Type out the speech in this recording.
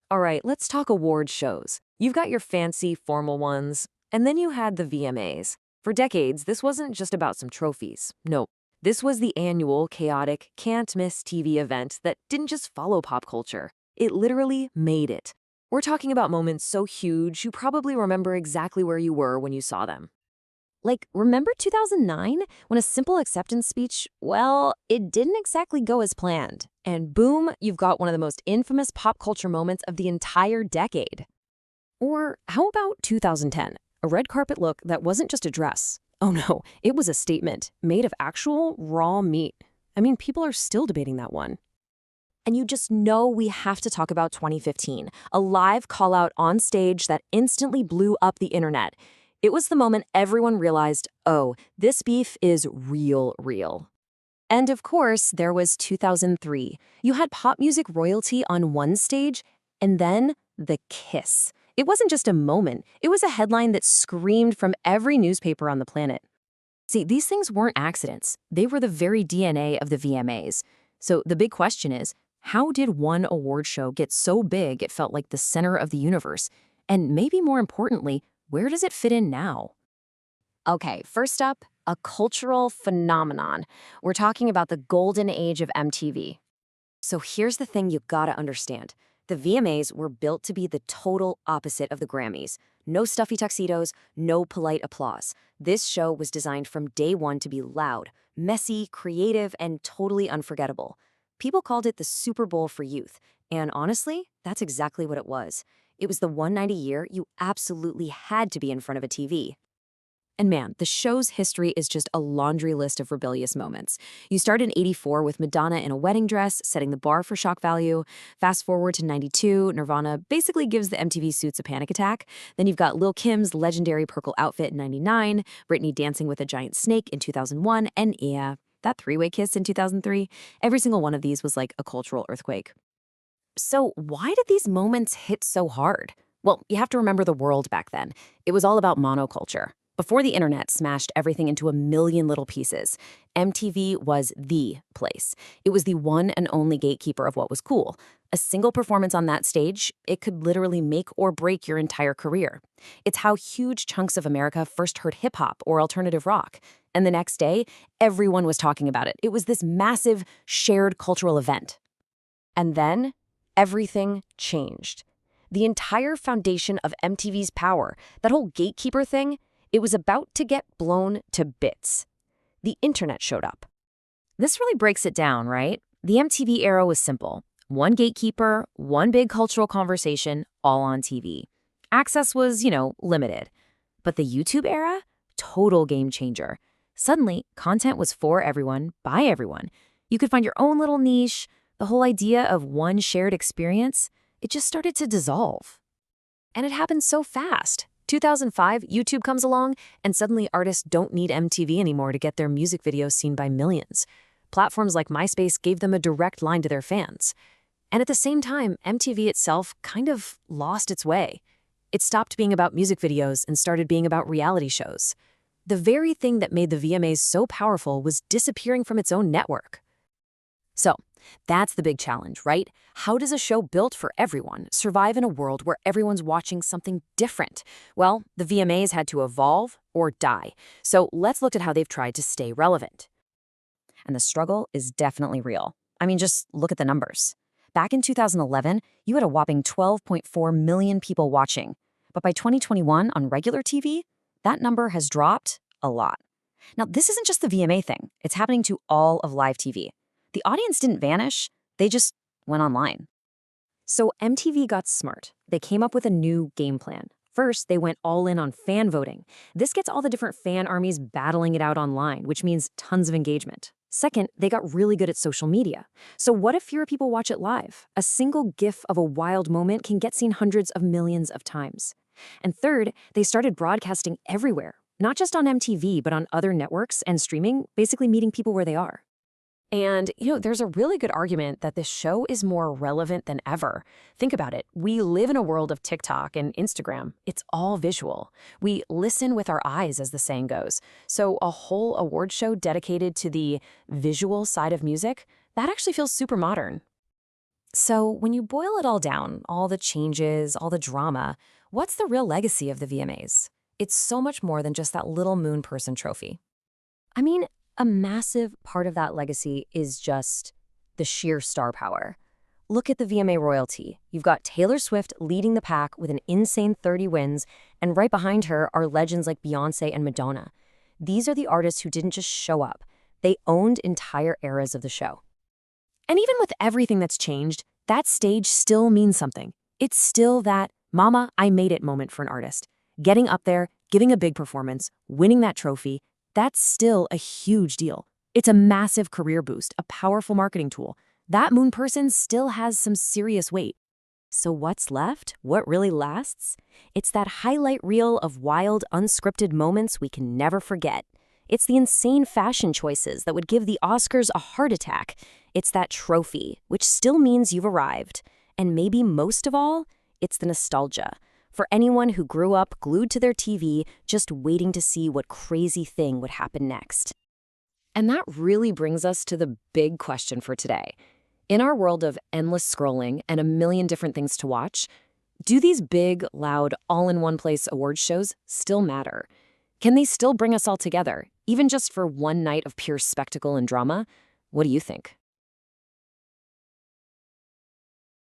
All right, let's talk award shows. You've got your fancy, formal ones, and then you had the VMAs. For decades, this wasn't just about some trophies. No, this was the annual, chaotic, can't-miss TV event that didn't just follow pop culture. It literally made it. We're talking about moments so huge you probably remember exactly where you were when you saw them. Like, remember 2009 when a simple acceptance speech, well, it didn't exactly go as planned. And boom, you've got one of the most infamous pop culture moments of the entire decade. Or how about 2010? A red carpet look that wasn't just a dress. Oh no, it was a statement made of actual raw meat. I mean, people are still debating that one. And you just know we have to talk about 2015, a live call-out on stage that instantly blew up the internet. It was the moment everyone realized, oh, this beef is real. And of course, there was 2003. You had pop music royalty on one stage, and then the kiss. It wasn't just a moment, it was a headline that screamed from every newspaper on the planet. See, these things weren't accidents. They were the very DNA of the VMAs. So the big question is, how did one award show get so big it felt like the center of the universe? And maybe more importantly, where does it fit in now? Okay, first up, a cultural phenomenon. We're talking about the golden age of MTV. So here's the thing you gotta understand. The VMAs were built to be the total opposite of the Grammys. No stuffy tuxedos, no polite applause. This show was designed from day one to be loud, messy, creative, and totally unforgettable. People called it the Super Bowl for youth, and honestly, that's exactly what it was. It was the one night a year you absolutely had to be in front of a TV. And man, the show's history is just a laundry list of rebellious moments. You start in '84 with Madonna in a wedding dress, setting the bar for shock value. Fast forward to '92, Nirvana basically gives the MTV suits a panic attack. Then you've got Lil' Kim's legendary purple outfit in '99, Britney dancing with a giant snake in 2001, and yeah, that three-way kiss in 2003. Every single one of these was like a cultural earthquake. So why did these moments hit so hard? Well, you have to remember the world back then. It was all about monoculture. Before the internet smashed everything into a million little pieces, MTV was the place. It was the one and only gatekeeper of what was cool. A single performance on that stage, it could literally make or break your entire career. It's how huge chunks of America first heard hip-hop or alternative rock. And the next day, everyone was talking about it. It was this massive, shared cultural event. And then, everything changed. The entire foundation of MTV's power, that whole gatekeeper thing, it was about to get blown to bits. The internet showed up. This really breaks it down, right? The MTV era was simple. One gatekeeper, one big cultural conversation, all on TV. Access was, limited. But the YouTube era? Total game changer. Suddenly, content was for everyone, by everyone. You could find your own little niche. The whole idea of one shared experience, it just started to dissolve. And it happened so fast. 2005, YouTube comes along, and suddenly artists don't need MTV anymore to get their music videos seen by millions. Platforms like MySpace gave them a direct line to their fans. And at the same time, MTV itself kind of lost its way. It stopped being about music videos and started being about reality shows. The very thing that made the VMAs so powerful was disappearing from its own network. So, that's the big challenge, right? How does a show built for everyone survive in a world where everyone's watching something different? Well, the VMAs had to evolve or die. So let's look at how they've tried to stay relevant. And the struggle is definitely real. I mean, just look at the numbers. Back in 2011, you had a whopping 12.4 million people watching. But by 2021, on regular TV, that number has dropped a lot. Now, this isn't just the VMA thing. It's happening to all of live TV. The audience didn't vanish, they just went online. So MTV got smart. They came up with a new game plan. First, they went all in on fan voting. This gets all the different fan armies battling it out online, which means tons of engagement. Second, they got really good at social media. So what if fewer people watch it live? A single GIF of a wild moment can get seen hundreds of millions of times. And third, they started broadcasting everywhere, not just on MTV, but on other networks and streaming, basically meeting people where they are. And, there's a really good argument that this show is more relevant than ever. Think about it. We live in a world of TikTok and Instagram. It's all visual. We listen with our eyes, as the saying goes. So a whole award show dedicated to the visual side of music, that actually feels super modern. So, when you boil it all down, all the changes, all the drama, what's the real legacy of the VMAs? It's so much more than just that little moon person trophy. I mean, a massive part of that legacy is just the sheer star power. Look at the VMA royalty. You've got Taylor Swift leading the pack with an insane 30 wins, and right behind her are legends like Beyoncé and Madonna. These are the artists who didn't just show up. They owned entire eras of the show. And even with everything that's changed, that stage still means something. It's still that, Mama, I made it moment for an artist. Getting up there, giving a big performance, winning that trophy, that's still a huge deal. It's a massive career boost, a powerful marketing tool. That moon person still has some serious weight. So what's left? What really lasts? It's that highlight reel of wild, unscripted moments we can never forget. It's the insane fashion choices that would give the Oscars a heart attack. It's that trophy, which still means you've arrived. And maybe most of all, it's the nostalgia. For anyone who grew up glued to their TV, just waiting to see what crazy thing would happen next. And that really brings us to the big question for today. In our world of endless scrolling and a million different things to watch, do these big, loud, all-in-one-place awards shows still matter? Can they still bring us all together, even just for one night of pure spectacle and drama? What do you think?